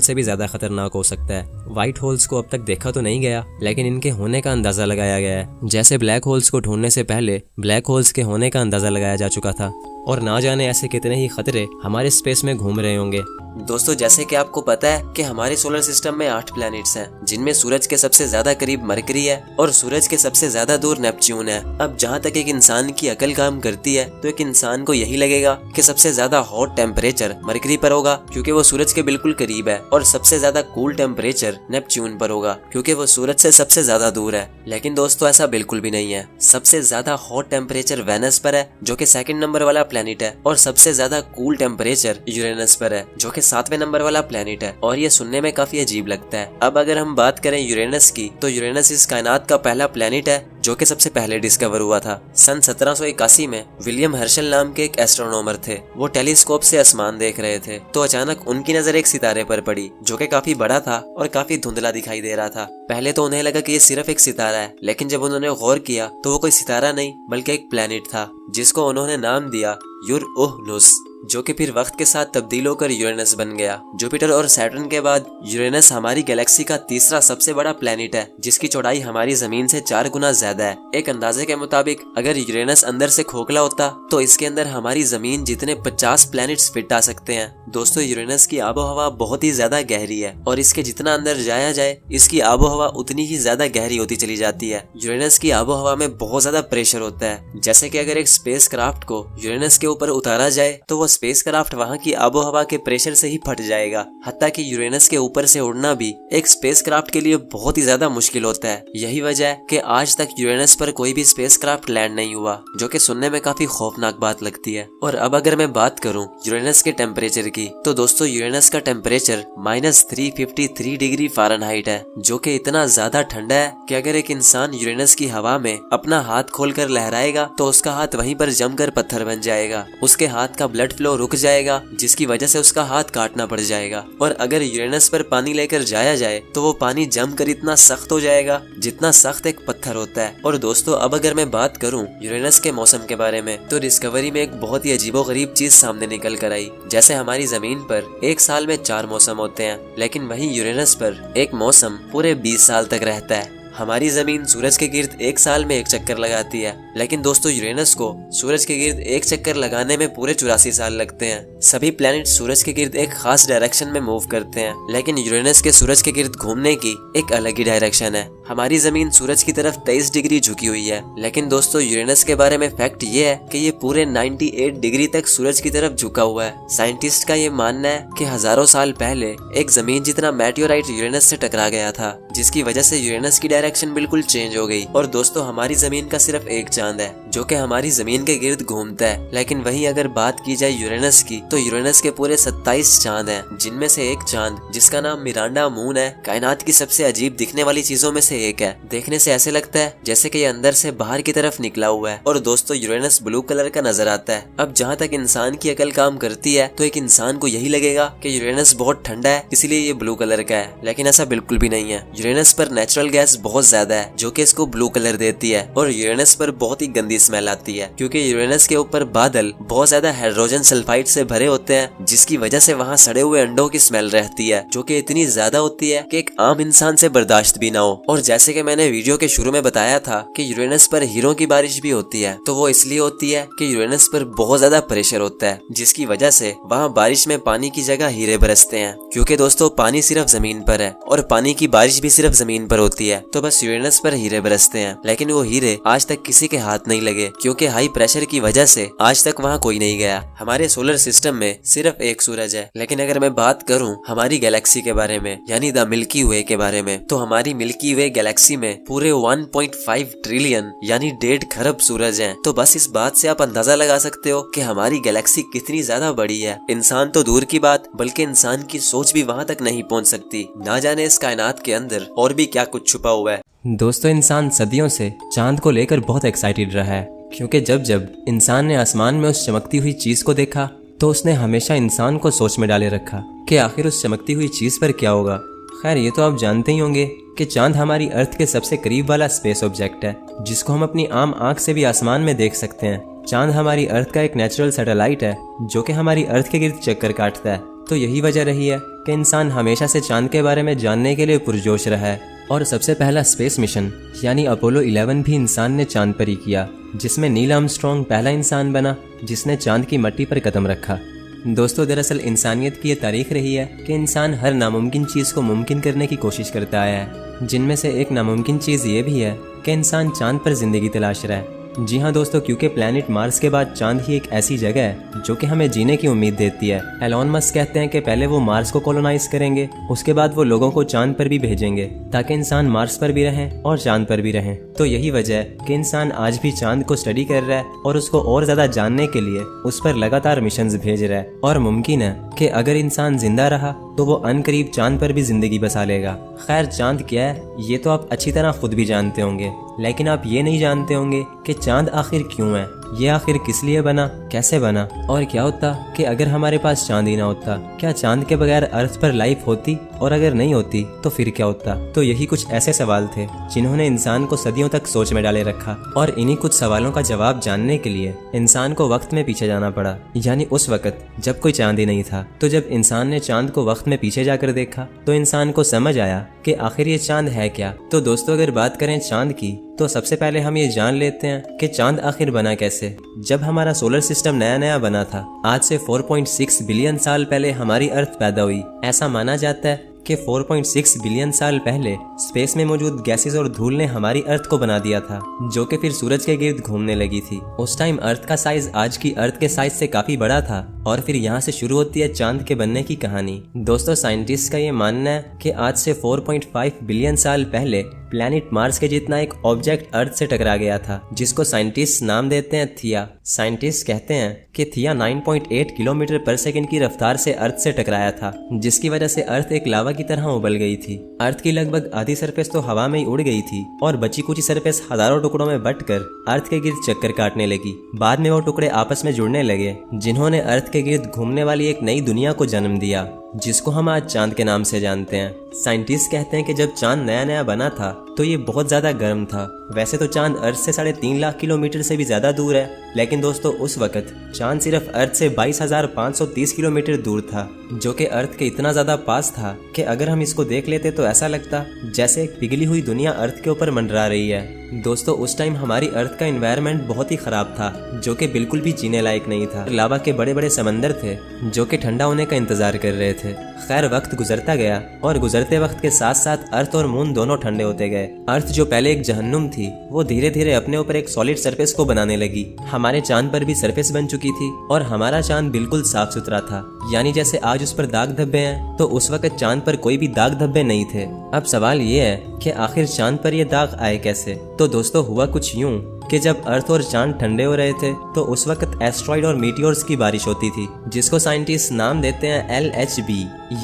से भी ज़्यादा खतरनाक हो सकता है। वाइट होल्स को अब तक देखा तो नहीं गया, लेकिन इनके होने का अंदाज़ा लगाया गया है। जैसे ब्लैक होल्स को ढूंढने से पहले ब्लैक होल्स के होने का अंदाज़ा लगाया जा चुका था, और ना जाने ऐसे कितने ही खतरे हमारे स्पेस में घूम रहे होंगे। दोस्तों जैसे कि आपको पता है कि हमारे सोलर सिस्टम में 8 प्लैनेट्स हैं, जिनमें सूरज के सबसे ज्यादा करीब मरकरी है और सूरज के सबसे ज्यादा दूर नेपच्यून है। अब जहाँ तक एक इंसान की अकल काम करती है तो एक इंसान को यही लगेगा कि सबसे ज्यादा हॉट टेम्परेचर मरकरी पर होगा क्योंकि वो सूरज के बिल्कुल करीब है, और सबसे ज्यादा कूल टेम्परेचर नेपच्यून पर होगा क्योंकि वो सूरज से सबसे ज्यादा दूर है। लेकिन दोस्तों ऐसा बिल्कुल भी नहीं है। सबसे ज्यादा हॉट टेम्परेचर वेनस पर है, जो कि 2nd नंबर वाला प्लैनेट है, और सबसे ज्यादा कूल टेम्परेचर यूरेनस पर है, जो कि 7वें नंबर वाला प्लैनेट है। और ये सुनने में काफी अजीब लगता है। अब अगर हम बात करें यूरेनस की, तो यूरेनस इस कायनात का पहला प्लैनेट है जो कि सबसे पहले डिस्कवर हुआ था। सन 1781 में विलियम हर्शल नाम के एक एस्ट्रोनॉमर थे। वो टेलीस्कोप से आसमान देख रहे थे तो अचानक उनकी नजर एक सितारे पर पड़ी जो कि काफी बड़ा था और काफी धुंधला दिखाई दे रहा था। पहले तो उन्हें लगा कि ये सिर्फ एक सितारा है, लेकिन जब उन्होंने गौर किया तो वो कोई सितारा नहीं बल्कि एक प्लैनेट था, जिसको उन्होंने नाम दिया यूरओनुस, जो कि फिर वक्त के साथ तब्दील होकर यूरेनस बन गया। जुपिटर और सैटर्न के बाद यूरेनस हमारी गैलेक्सी का तीसरा सबसे बड़ा प्लैनेट है, जिसकी चौड़ाई हमारी जमीन से 4 गुना ज्यादा है। एक अंदाजे के मुताबिक अगर यूरेनस अंदर से खोखला होता तो इसके अंदर हमारी जमीन जितने 50 प्लैनेट्स फिट आ सकते हैं। दोस्तों यूरेनस की आबो हवा बहुत ही ज्यादा गहरी है, और इसके जितना अंदर जाया जाए इसकी आबो हवा उतनी ही ज्यादा गहरी होती चली जाती है। यूरेनस की आबो हवा में बहुत ज्यादा प्रेशर होता है। जैसे कि अगर एक स्पेस क्राफ्ट को यूरेनस के ऊपर उतारा जाए तो वो स्पेसक्राफ्ट वहां की आबो हवा के प्रेशर से ही फट जाएगा। हत्ता कि यूरेनस के ऊपर से उड़ना भी एक स्पेसक्राफ्ट के लिए बहुत ही ज्यादा मुश्किल होता है। यही वजह है कि आज तक यूरेनस पर कोई भी स्पेसक्राफ्ट लैंड नहीं हुआ, जो कि सुनने में काफी खौफनाक बात लगती है। और अब अगर मैं बात करूं यूरेनस के टेम्परेचर की, तो दोस्तों यूरेनस का टेम्परेचर -353 डिग्री फ़ारेनहाइट है, जो कि इतना ज्यादा ठंडा है कि अगर एक इंसान यूरेनस की हवा में अपना हाथ खोलकर लहराएगा तो उसका हाथ वहीं पर जमकर पत्थर बन जाएगा। उसके हाथ का ब्लड फ्लो रुक जाएगा, जिसकी वजह से उसका हाथ काटना पड़ जाएगा। और अगर यूरेनस पर पानी लेकर जाया जाए तो वो पानी जमकर इतना सख्त हो जाएगा जितना सख्त एक पत्थर होता है। और दोस्तों अब अगर मैं बात करूं यूरेनस के मौसम के बारे में, तो डिस्कवरी में एक बहुत ही अजीबोगरीब चीज सामने निकल कर आई। जैसे हमारी जमीन पर एक साल में 4 मौसम होते हैं, लेकिन वहीं यूरेनस पर एक मौसम पूरे 20 साल तक रहता है। हमारी जमीन सूरज के गिर्द एक साल में 1 चक्कर लगाती है, लेकिन दोस्तों यूरेनस को सूरज के गिर्द 1 चक्कर लगाने में पूरे 84 साल लगते हैं। सभी प्लैनेट सूरज के गिर्द एक खास डायरेक्शन में मूव करते हैं, लेकिन यूरेनस के सूरज के गिर्द घूमने की एक अलग ही डायरेक्शन है। हमारी जमीन सूरज की तरफ 23 डिग्री झुकी हुई है, लेकिन दोस्तों यूरेनस के बारे में फैक्ट ये है कि ये पूरे 98 डिग्री तक सूरज की तरफ झुका हुआ है। साइंटिस्ट का ये मानना है कि हजारों साल पहले एक जमीन जितना मेटियोराइट यूरेनस से टकरा गया था, जिसकी वजह से यूरेनस की डायरेक्शन बिल्कुल चेंज हो गई। और दोस्तों हमारी जमीन का सिर्फ एक चांद है जो कि हमारी जमीन के गिर्द घूमता है, लेकिन वहीं अगर बात की जाए यूरेनस की, तो यूरेनस के पूरे 27 चांद हैं, जिनमें से एक चांद जिसका नाम मिरांडा मून है कायनात की सबसे अजीब दिखने वाली चीजों में से एक है। देखने से ऐसे लगता है जैसे कि ये अंदर से बाहर की तरफ निकला हुआ है। और दोस्तों यूरेनस ब्लू कलर का नजर आता है। अब जहाँ तक इंसान की अकल काम करती है तो एक इंसान को यही लगेगा कि यूरेनस बहुत ठंडा है इसलिए ये ब्लू कलर का है, लेकिन ऐसा बिल्कुल भी नहीं है। यूरेनस पर नेचुरल गैस बहुत ज्यादा है जो कि इसको ब्लू कलर देती है, और यूरेनस पर बहुत ही गंदी स्मेल आती है क्योंकि यूरेनस के ऊपर बादल बहुत ज्यादा हाइड्रोजन सल्फाइड से भरे होते हैं, जिसकी वजह से वहाँ सड़े हुए अंडों की स्मेल रहती है जो कि इतनी ज्यादा होती है कि एक आम इंसान से बर्दाश्त भी ना हो। और जैसे कि मैंने वीडियो के शुरू में बताया था कि यूरेनस पर हीरों की बारिश भी होती है, तो वो इसलिए होती है कि यूरेनस पर बहुत ज्यादा प्रेशर होता है, जिसकी वजह से वहाँ बारिश में पानी की जगह हीरे बरसते हैं। क्योंकि दोस्तों पानी सिर्फ जमीन पर है और पानी की बारिश भी सिर्फ जमीन पर होती है, तो बस यूरेनस पर हीरे बरसते हैं। लेकिन वो हीरे आज तक किसी के हाथ नहीं लगे क्योंकि हाई प्रेशर की वजह से आज तक वहाँ कोई नहीं गया। हमारे सोलर सिस्टम में सिर्फ एक सूरज है, लेकिन अगर मैं बात करूँ हमारी गैलेक्सी के बारे में यानी द मिल्की वे के बारे में, तो हमारी मिल्की वे गैलेक्सी में पूरे 1.5 ट्रिलियन यानी 1.5 खरब सूरज हैं। तो बस इस बात से आप अंदाजा लगा सकते हो कि हमारी गैलेक्सी कितनी ज्यादा बड़ी है। इंसान तो दूर की बात, बल्कि इंसान की सोच भी वहाँ तक नहीं पहुँच सकती। ना जाने इस कायनात के अंदर और भी क्या कुछ छुपा हुआ है। दोस्तों इंसान सदियों से चांद को लेकर बहुत एक्साइटेड रहा है, क्योंकि जब जब इंसान ने आसमान में उस चमकती हुई चीज को देखा तो उसने हमेशा इंसान को सोच में डाले रखा कि आखिर उस चमकती हुई चीज पर क्या होगा। खैर ये तो आप जानते ही होंगे कि चांद हमारी अर्थ के सबसे करीब वाला स्पेस ऑब्जेक्ट है, जिसको हम अपनी आम आंख से भी आसमान में देख सकते हैं। चांद हमारी अर्थ का एक नेचुरल सैटेलाइट है जो कि हमारी अर्थ के गिर्द चक्कर काटता है। तो यही वजह रही है कि इंसान हमेशा से चांद के बारे में जानने के लिए पुरजोश रहा है। और सबसे पहला स्पेस मिशन यानी अपोलो 11 भी इंसान ने चांद पर ही किया, जिसमें नील आर्मस्ट्रॉन्ग पहला इंसान बना जिसने चांद की मट्टी पर कदम रखा। दोस्तों, दरअसल इंसानियत की ये तारीख रही है कि इंसान हर नामुमकिन चीज़ को मुमकिन करने की कोशिश करता आया है, जिनमें से एक नामुमकिन चीज़ ये भी है कि इंसान चांद पर जिंदगी तलाश रहा है। जी हाँ दोस्तों, क्योंकि प्लैनेट मार्स के बाद चांद ही एक ऐसी जगह है जो कि हमें जीने की उम्मीद देती है। एलोन मस्क कहते हैं कि पहले वो मार्स को कॉलोनाइज करेंगे, उसके बाद वो लोगों को चांद पर भी भेजेंगे ताकि इंसान मार्स पर भी रहें और चांद पर भी रहें। तो यही वजह है कि इंसान आज भी चांद को स्टडी कर रहा है और उसको और ज्यादा जानने के लिए उस पर लगातार मिशंस भेज रहा है। और मुमकिन है कि अगर इंसान जिंदा रहा तो वो अनकरीब चांद पर भी जिंदगी बसा लेगा। खैर, चांद क्या है ये तो आप अच्छी तरह खुद भी जानते होंगे, लेकिन आप ये नहीं जानते होंगे कि चांद आखिर क्यों है, ये आखिर किस लिए बना, कैसे बना, और क्या होता कि अगर हमारे पास चांद ही ना होता। क्या चांद के बगैर अर्थ पर लाइफ होती, और अगर नहीं होती तो फिर क्या होता। तो यही कुछ ऐसे सवाल थे जिन्होंने इंसान को सदियों तक सोच में डाले रखा। और इन्हीं कुछ सवालों का जवाब जानने के लिए इंसान को वक्त में पीछे जाना पड़ा, यानी उस वक्त जब कोई चांद ही नहीं था। तो जब इंसान ने चांद को वक्त में पीछे जाकर देखा तो इंसान को समझ आया कि आखिर ये चांद है क्या। तो दोस्तों, अगर बात करें चांद की तो सबसे पहले हम ये जान लेते हैं कि चांद आखिर बना कैसे। जब हमारा सोलर सिस्टम नया नया बना था, आज से 4.6 बिलियन साल पहले हमारी अर्थ पैदा हुई। ऐसा माना जाता है कि 4.6 बिलियन साल पहले स्पेस में मौजूद गैसेस और धूल ने हमारी अर्थ को बना दिया था, जो कि फिर सूरज के गिर्द घूमने लगी थी। उस टाइम अर्थ का साइज आज की अर्थ के साइज से काफी बड़ा था। और फिर यहाँ से शुरू होती है चांद के बनने की कहानी। दोस्तों, साइंटिस्ट का ये मानना है कि आज से 4.5 बिलियन साल पहले प्लैनेट मार्स के जितना एक ऑब्जेक्ट अर्थ से टकरा गया था, जिसको साइंटिस्ट नाम देते हैं थिया। साइंटिस्ट कहते हैं कि थिया 9.8 किलोमीटर पर सेकंड की रफ्तार से अर्थ से टकराया था, जिसकी वजह से अर्थ एक लावा की तरह उबल गई थी। अर्थ की लगभग आधी सरफेस तो हवा में ही उड़ गई थी और बची कुछ सरफेस हजारों टुकड़ों में बंटकर अर्थ के गिर्द चक्कर काटने लगी। बाद में वो टुकड़े आपस में जुड़ने लगे, जिन्होंने अर्थ के गिर्द घूमने वाली एक नई दुनिया को जन्म दिया, जिसको हम आज चांद के नाम से जानते हैं। साइंटिस्ट कहते हैं कि जब चांद नया नया बना था तो ये बहुत ज्यादा गर्म था। वैसे तो चांद अर्थ से 3.5 लाख किलोमीटर से भी ज्यादा दूर है, लेकिन दोस्तों उस वक्त चांद सिर्फ अर्थ से 22,530 किलोमीटर दूर था, जो कि अर्थ के इतना ज्यादा पास था कि अगर हम इसको देख लेते तो ऐसा लगता जैसे एक पिघली हुई दुनिया अर्थ के ऊपर मंडरा रही है। दोस्तों, उस टाइम हमारी अर्थ का एनवायरनमेंट बहुत ही खराब था, जो कि बिल्कुल भी जीने लायक नहीं था। लावा के बड़े बड़े समंदर थे जो कि ठंडा होने का इंतजार कर रहे थे। खैर, वक्त गुजरता गया और गुजरते वक्त के साथ साथ अर्थ और मून दोनों ठंडे होते गए। अर्थ जो पहले एक जहन्नुम थी, वो धीरे धीरे अपने ऊपर एक सॉलिड सरफेस को बनाने लगी। हमारे चांद पर भी सरफेस बन चुकी थी और हमारा चांद बिल्कुल साफ सुथरा था, यानी जैसे आज उस पर दाग धब्बे हैं तो उस वक्त चांद पर कोई भी दाग धब्बे नहीं थे। अब सवाल ये है कि आखिर चांद पर ये दाग आए कैसे। तो दोस्तों, हुआ कुछ यूं कि जब अर्थ और चांद ठंडे हो रहे थे तो उस वक्त एस्ट्रॉइड और मीटियोर्स की बारिश होती थी, जिसको साइंटिस्ट नाम देते हैं LHB,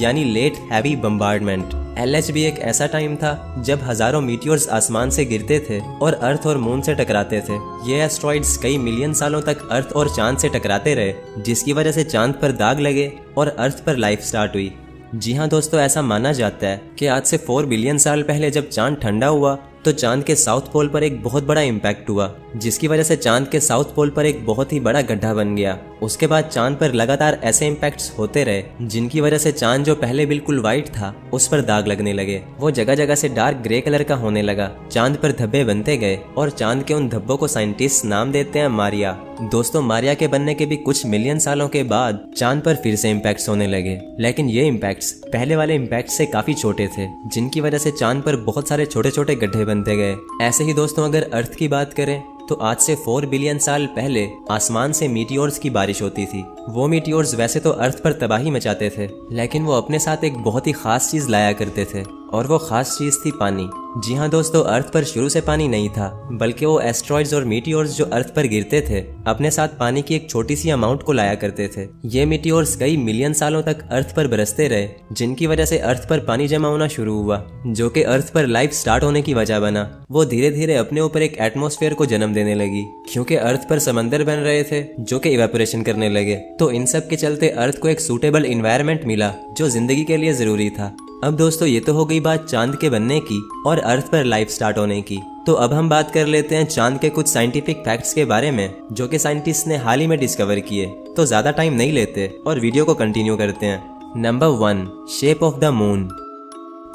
यानी लेट हैवी बम्बार्डमेंट। LHB एक ऐसा टाइम था जब हजारों मीटियोर्स आसमान से गिरते थे और अर्थ और मून से टकराते थे। ये एस्ट्रॉइड्स कई मिलियन सालों तक अर्थ और चांद से टकराते रहे, जिसकी वजह से चांद पर दाग लगे और अर्थ पर लाइफ स्टार्ट हुई। जी हाँ दोस्तों, ऐसा माना जाता है कि आज से 4 बिलियन साल पहले जब चांद ठंडा हुआ तो चांद के साउथ पोल पर एक बहुत बड़ा इम्पैक्ट हुआ, जिसकी वजह से चांद के साउथ पोल पर एक बहुत ही बड़ा गड्ढा बन गया। उसके बाद चांद पर लगातार ऐसे इम्पैक्ट्स होते रहे, जिनकी वजह से चांद जो पहले बिल्कुल व्हाइट था उस पर दाग लगने लगे। वो जगह जगह से डार्क ग्रे कलर का होने लगा। चांद पर धब्बे बनते गए और चांद के उन धब्बों को साइंटिस्ट नाम देते हैं मारिया। दोस्तों, मारिया के बनने के भी कुछ मिलियन सालों के बाद चांद पर फिर से इम्पैक्ट्स होने लगे, लेकिन ये इम्पैक्ट्स पहले वाले इम्पैक्ट से काफी छोटे थे, जिनकी वजह से चांद पर बहुत सारे छोटे छोटे गड्ढे बनते गए। ऐसे ही दोस्तों, अगर अर्थ की बात करें तो आज से 4 बिलियन साल पहले आसमान से मीटियोर्स की बारिश होती थी। वो मीटियोर्स वैसे तो अर्थ पर तबाही मचाते थे, लेकिन वो अपने साथ एक बहुत ही खास चीज लाया करते थे, और वो खास चीज थी पानी। जी हाँ दोस्तों, अर्थ पर शुरू से पानी नहीं था, बल्कि वो एस्ट्रॉइड्स और मीटियोर्स जो अर्थ पर गिरते थे अपने साथ पानी की एक छोटी सी अमाउंट को लाया करते थे। ये मीटियोर्स कई मिलियन सालों तक अर्थ पर बरसते रहे, जिनकी वजह से अर्थ पर पानी जमा होना शुरू हुआ, जो कि अर्थ पर लाइफ स्टार्ट होने की वजह बना। वो धीरे धीरे अपने ऊपर एक एटमॉस्फेयर को जन्म देने लगी, क्योंकि अर्थ पर समंदर बन रहे थे जो कि इवेपोरेशन करने लगे। तो इन सब के चलते अर्थ को एक सूटेबल इन्वायरमेंट मिला जो जिंदगी के लिए जरूरी था। अब दोस्तों ये तो हो गई बात चांद के बनने की और अर्थ पर लाइफ स्टार्ट होने की। तो अब हम बात कर लेते हैं चांद के कुछ साइंटिफिक फैक्ट्स के बारे में जो कि साइंटिस्ट ने हाल ही में डिस्कवर किए। तो ज्यादा टाइम नहीं लेते और वीडियो को कंटिन्यू करते हैं। Number 1, shape of the moon.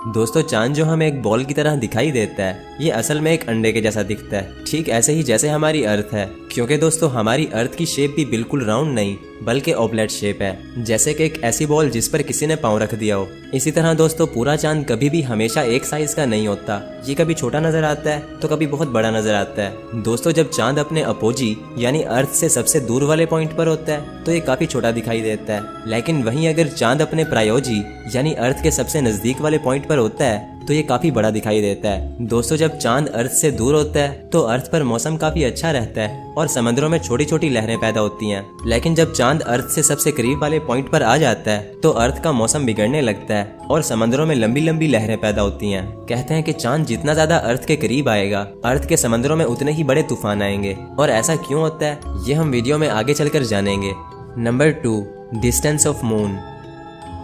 दोस्तों चांद जो हमें एक बॉल की तरह दिखाई देता है, ये असल में एक अंडे के जैसा दिखता है, ठीक ऐसे ही जैसे हमारी अर्थ है। क्योंकि दोस्तों हमारी अर्थ की शेप भी बिल्कुल राउंड नहीं बल्कि ऑब्लेट शेप है, जैसे कि एक ऐसी बॉल जिस पर किसी ने पाँव रख दिया हो। इसी तरह दोस्तों पूरा चांद कभी भी हमेशा एक साइज का नहीं होता, ये कभी छोटा नजर आता है तो कभी बहुत बड़ा नजर आता है। दोस्तों जब चांद अपने अपोजी यानी अर्थ से सबसे दूर वाले पॉइंट पर होता है तो ये काफी छोटा दिखाई देता है, लेकिन वहीं अगर चांद अपने प्रायोजी यानी अर्थ के सबसे नजदीक वाले पॉइंट पर होता है तो ये काफी बड़ा दिखाई देता है। दोस्तों जब चांद अर्थ से दूर होता है तो अर्थ पर मौसम काफी अच्छा रहता है और समंदरों में छोटी छोटी लहरें पैदा होती हैं, लेकिन जब चांद अर्थ से सबसे करीब वाले पॉइंट पर आ जाता है तो अर्थ का मौसम बिगड़ने लगता है और समंदरों में लंबी लंबी लहरें पैदा होती हैं। कहते हैं कि चांद जितना ज्यादा अर्थ के करीब आएगा अर्थ के समंदरों में उतने ही बड़े तूफान आएंगे। और ऐसा क्यों होता है ये हम वीडियो में आगे चलकर जानेंगे। Number 2, distance of moon.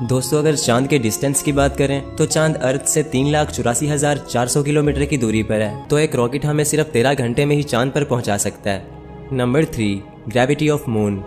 दोस्तों अगर चांद के डिस्टेंस की बात करें तो चांद अर्थ से 3,84,400 किलोमीटर की दूरी पर है, तो एक रॉकेट हमें सिर्फ 13 घंटे में ही चांद पर पहुंचा सकता है। Number 3, gravity of moon.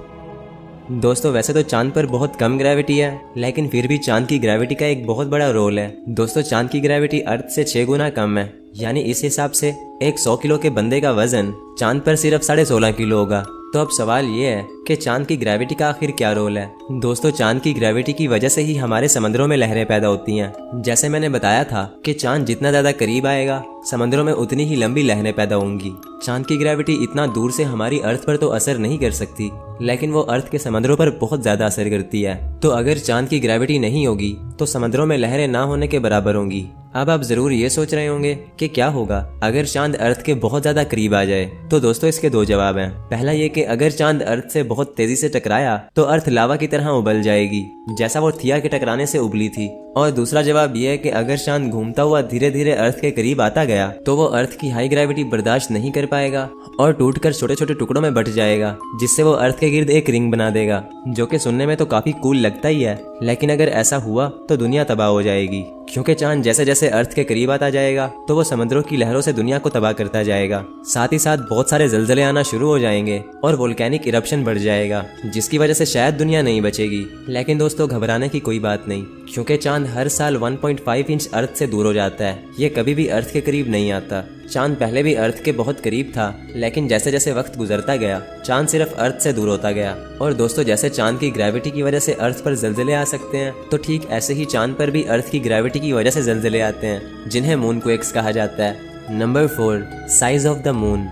दोस्तों वैसे तो चांद पर बहुत कम ग्रेविटी है, लेकिन फिर भी चांद की ग्रेविटी का एक बहुत बड़ा रोल है। दोस्तों चांद की ग्रेविटी अर्थ से 6 गुना कम है, यानी इस हिसाब से एक 100 किलो के बंदे का वजन चांद पर सिर्फ 16.5 किलो होगा। तो अब सवाल ये है कि चांद की ग्रेविटी का आखिर क्या रोल है। दोस्तों चांद की ग्रेविटी की वजह से ही हमारे समंदरों में लहरें पैदा होती हैं। जैसे मैंने बताया था कि चांद जितना ज्यादा करीब आएगा समंदरों में उतनी ही लंबी लहरें पैदा होंगी। चांद की ग्रेविटी इतना दूर से हमारी अर्थ पर तो असर नहीं कर सकती, लेकिन वो अर्थ के समंदरों पर बहुत ज्यादा असर करती है। तो अगर चांद की ग्रेविटी नहीं होगी तो समंदरों में लहरें ना होने के बराबर होंगी। अब आप जरूर ये सोच रहे होंगे कि क्या होगा अगर चांद अर्थ के बहुत ज्यादा करीब आ जाए। तो दोस्तों इसके 2 जवाब हैं। पहला ये कि अगर चांद अर्थ से बहुत तेजी से टकराया तो अर्थ लावा की तरह उबल जाएगी, जैसा वो थिया के टकराने से उबली थी। और दूसरा जवाब यह है कि अगर चांद घूमता हुआ धीरे धीरे अर्थ के करीब आता गया तो वो अर्थ की हाई ग्रेविटी बर्दाश्त नहीं कर पाएगा और टूटकर छोटे छोटे टुकड़ों में बट जाएगा, जिससे वो अर्थ के गिर्द एक रिंग बना देगा, जो कि सुनने में तो काफी कूल लगता ही है, लेकिन अगर ऐसा हुआ तो दुनिया तबाह हो जाएगी। क्योंकि चांद जैसे जैसे अर्थ के करीब आता जाएगा तो वो समंदरों की लहरों से दुनिया को तबाह करता जाएगा। साथ ही साथ बहुत सारे जलजले आना शुरू हो जाएंगे और वोल्केनिक इरप्शन बढ़ जाएगा, जिसकी वजह से शायद दुनिया नहीं बचेगी। लेकिन दोस्तों घबराने की कोई बात नहीं, क्योंकि चांद हर साल 1.5 इंच अर्थ से दूर हो जाता है। ये कभी भी अर्थ के करीब नहीं आता। चांद पहले भी अर्थ के बहुत करीब था, लेकिन जैसे जैसे वक्त गुजरता गया चांद सिर्फ अर्थ से दूर होता गया। और दोस्तों जैसे चांद की ग्रेविटी की वजह से अर्थ पर जलजले आ सकते हैं, तो ठीक ऐसे ही चांद पर भी अर्थ की ग्रेविटी की वजह से जलजले आते हैं, जिन्हें मून क्वेक्स कहा जाता है। Number 4, size of the moon.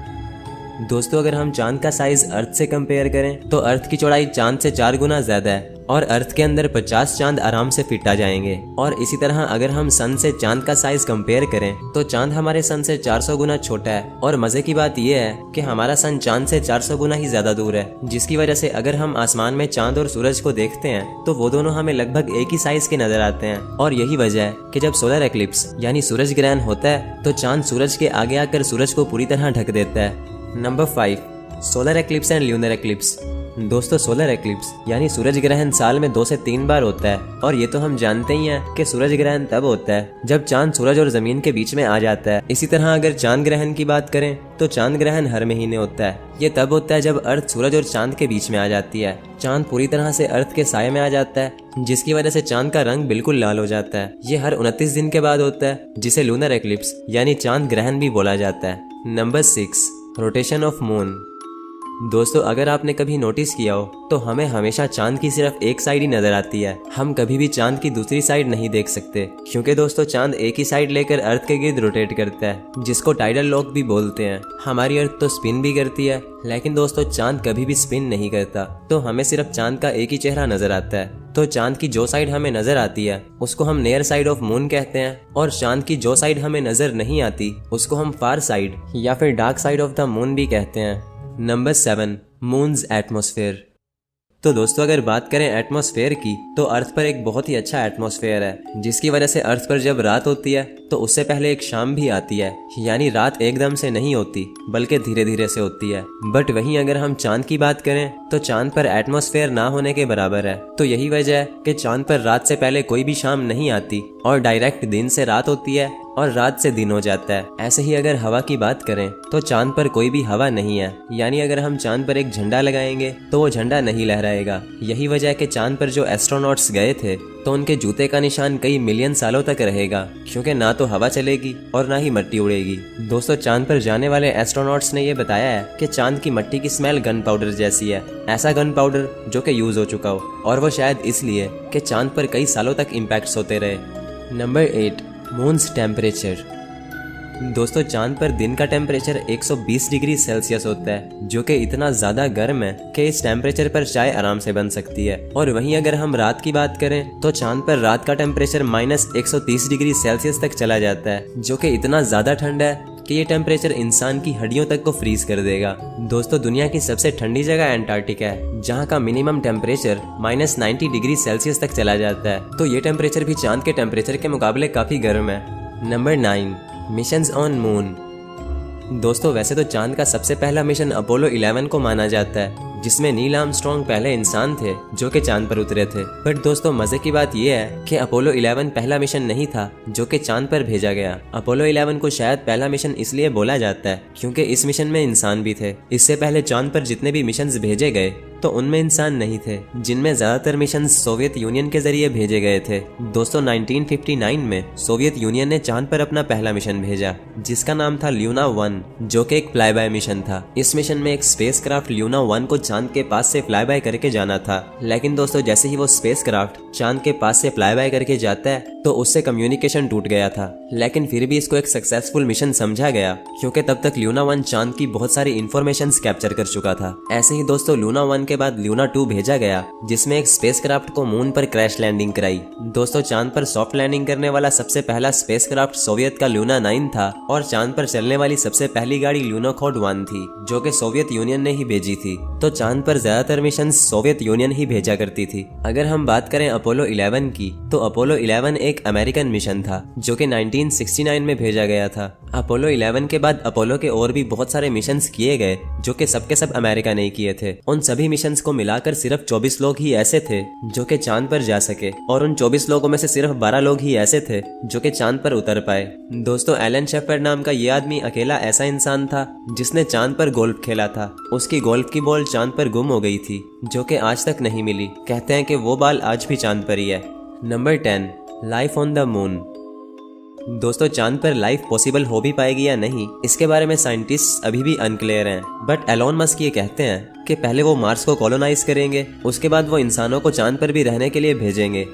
दोस्तों अगर हम चांद का साइज अर्थ से कंपेयर करें तो अर्थ की चौड़ाई चांद से 4 गुना ज्यादा है और अर्थ के अंदर 50 चांद आराम से फिट आ जाएंगे। और इसी तरह अगर हम सन से चांद का साइज कंपेयर करें तो चांद हमारे सन से 400 गुना छोटा है। और मजे की बात यह है कि हमारा सन चांद से 400 गुना ही ज्यादा दूर है, जिसकी वजह से अगर हम आसमान में चांद और सूरज को देखते हैं तो वो दोनों हमें लगभग एक ही साइज के नजर आते हैं। और यही वजह है कि जब सोलर एक्लिप्स यानी सूरज ग्रहण होता है तो चांद सूरज के आगे आकर सूरज को पूरी तरह ढक देता है। Number 5, solar eclipse and lunar eclipse. दोस्तों सोलर एक्लिप्स यानी सूरज ग्रहण साल में 2 से 3 बार होता है, और ये तो हम जानते ही हैं कि सूरज ग्रहण तब होता है जब चांद सूरज और जमीन के बीच में आ जाता है। इसी तरह अगर चांद ग्रहण की बात करें तो चांद ग्रहण हर महीने होता है। ये तब होता है जब अर्थ सूरज और चांद के बीच में आ जाती है। चांद पूरी तरह से अर्थ के साये में आ जाता है, जिसकी वजह से चांद का रंग बिल्कुल लाल हो जाता है। ये हर 29 दिन के बाद होता है, जिसे लूनर एक्लिप्स यानी चांद ग्रहण भी बोला जाता है। Number 6, rotation of moon. दोस्तों अगर आपने कभी नोटिस किया हो तो हमें हमेशा चांद की सिर्फ एक साइड ही नजर आती है। हम कभी भी चांद की दूसरी साइड नहीं देख सकते, क्योंकि दोस्तों चांद एक ही साइड लेकर अर्थ के गिर्द रोटेट करता है, जिसको टाइडल लॉक भी बोलते हैं। हमारी अर्थ तो स्पिन भी करती है, लेकिन दोस्तों चांद कभी भी स्पिन नहीं करता, तो हमें सिर्फ चांद का एक ही चेहरा नजर आता है। तो चांद की जो साइड हमें नजर आती है उसको हम नियर साइड ऑफ मून कहते हैं, और चांद की जो साइड हमें नजर नहीं आती उसको हम फार साइड या फिर dark side of the moon भी कहते हैं। Number 7, moons atmosphere. तो दोस्तों अगर बात करें एटमॉस्फेयर की, तो अर्थ पर एक बहुत ही अच्छा एटमॉस्फेयर है, जिसकी वजह से अर्थ पर जब रात होती है तो उससे पहले एक शाम भी आती है, यानी रात एकदम से नहीं होती बल्कि धीरे धीरे से होती है। बट वहीं अगर हम चांद की बात करें तो चांद पर एटमॉस्फेयर ना होने के बराबर है। तो यही वजह है कि चांद पर रात से पहले कोई भी शाम नहीं आती और डायरेक्ट दिन से रात होती है और रात से दिन हो जाता है। ऐसे ही अगर हवा की बात करें तो चांद पर कोई भी हवा नहीं है, यानी अगर हम चांद पर एक झंडा लगाएंगे तो वो झंडा नहीं लहराएगा। यही वजह है कि चांद पर जो एस्ट्रोनॉट्स गए थे तो उनके जूते का निशान कई मिलियन सालों तक रहेगा, क्योंकि ना तो हवा चलेगी और ना ही मिट्टी उड़ेगी। दोस्तों चांद पर जाने वाले एस्ट्रोनॉट्स ने ये बताया है कि चांद की मिट्टी की स्मेल गन पाउडर जैसी है, ऐसा गन पाउडर जो कि यूज हो चुका हो, और वो शायद इसलिए कि चांद पर कई सालों तक इम्पैक्ट्स होते रहे। Number 8, moons temperature. दोस्तों चांद पर दिन का टेम्परेचर 120 डिग्री सेल्सियस होता है, जो कि इतना ज़्यादा गर्म है कि इस टेम्परेचर पर चाय आराम से बन सकती है। और वहीं अगर हम रात की बात करें तो चांद पर रात का टेम्परेचर -130 डिग्री सेल्सियस तक चला जाता है, जो कि इतना ज़्यादा ठंडा है कि ये टेम्परेचर इंसान की हड्डियों तक को फ्रीज कर देगा। दोस्तों दुनिया की सबसे ठंडी जगह एंटार्क्टिका है, जहाँ का मिनिमम टेम्परेचर -90 डिग्री सेल्सियस तक चला जाता है। तो ये टेम्परेचर भी चांद के टेम्परेचर के मुकाबले काफ़ी गर्म है। Number 9, missions on moon. दोस्तों वैसे तो चांद का सबसे पहला मिशन अपोलो 11 को माना जाता है, जिसमें नील आर्मस्ट्रॉन्ग पहले इंसान थे जो कि चांद पर उतरे थे। बट दोस्तों मजे की बात यह है कि अपोलो 11 पहला मिशन नहीं था जो कि चांद पर भेजा गया। अपोलो 11 को शायद पहला मिशन इसलिए बोला जाता है क्योंकि इस मिशन में इंसान भी थे। इससे पहले चांद पर जितने भी मिशंस भेजे गए तो उनमें इंसान नहीं थे, जिनमें ज्यादातर मिशन सोवियत यूनियन के जरिए भेजे गए थे। दोस्तों 1959 में सोवियत यूनियन ने चांद पर अपना पहला मिशन भेजा, जिसका नाम था ल्यूना 1, जो कि एक फ्लाई बाय मिशन था। इस मिशन में एक स्पेसक्राफ्ट ल्यूना 1 को चांद के पास से फ्लाई बाय करके जाना था। लेकिन दोस्तों जैसे ही वो स्पेसक्राफ्ट चांद के पास से फ्लाई बाय करके जाता है तो उससे कम्युनिकेशन टूट गया था। लेकिन फिर भी इसको एक सक्सेसफुल मिशन समझा गया, क्योंकि तब तक ल्यूना 1 चांद की बहुत सारी इन्फॉर्मेशन कैप्चर कर चुका था। ऐसे ही दोस्तों लूना 1 के बाद ल्यूना 2 भेजा गया, जिसमें एक स्पेसक्राफ्ट को मून पर क्रैश लैंडिंग कराई। दोस्तों चांद पर सॉफ्ट लैंडिंग करने वाला सबसे पहला स्पेसक्राफ्ट सोवियत का लूना 9 था, और चांद पर चलने वाली सबसे पहली गाड़ी ल्यूनोखोड 1 थी, जो कि सोवियत यूनियन ने ही भेजी थी। तो चांद पर ज्यादातर मिशन सोवियत यूनियन ही भेजा करती थी। अगर हम बात करें अपोलो 11 की, तो अपोलो 11 एक अमेरिकन मिशन था जो कि 1969 में भेजा गया था। अपोलो 11 के बाद अपोलो के और भी बहुत सारे मिशंस किए गए, जो कि सबके सब अमेरिका ने किए थे। उन सभी मिशंस को मिलाकर सिर्फ 24 लोग ही ऐसे थे जो कि चांद पर जा सके, और उन 24 लोगों में से सिर्फ 12 लोग ही ऐसे थे जो कि चांद पर उतर पाए। दोस्तों एलन शेफर्ड नाम का ये आदमी अकेला ऐसा इंसान था जिसने चांद पर गोल्फ खेला था। उसकी गोल्फ की बॉल चांद पर गुम हो गई थी, जो कि आज तक नहीं मिली। कहते हैं कि वो बाल आज भी चांद पर ही है। Number 10, life on the moon. दोस्तों चांद पर लाइफ पॉसिबल हो भी पाएगी या नहीं, इसके बारे में साइंटिस्ट अभी भी अनक्लियर हैं। बट एलोन मस्क ये कहते हैं कि पहले वो मार्स को कॉलोनाइज करेंगे, उसके बाद वो इंसानों को चांद पर भी रहने के लिए भेजेंगे।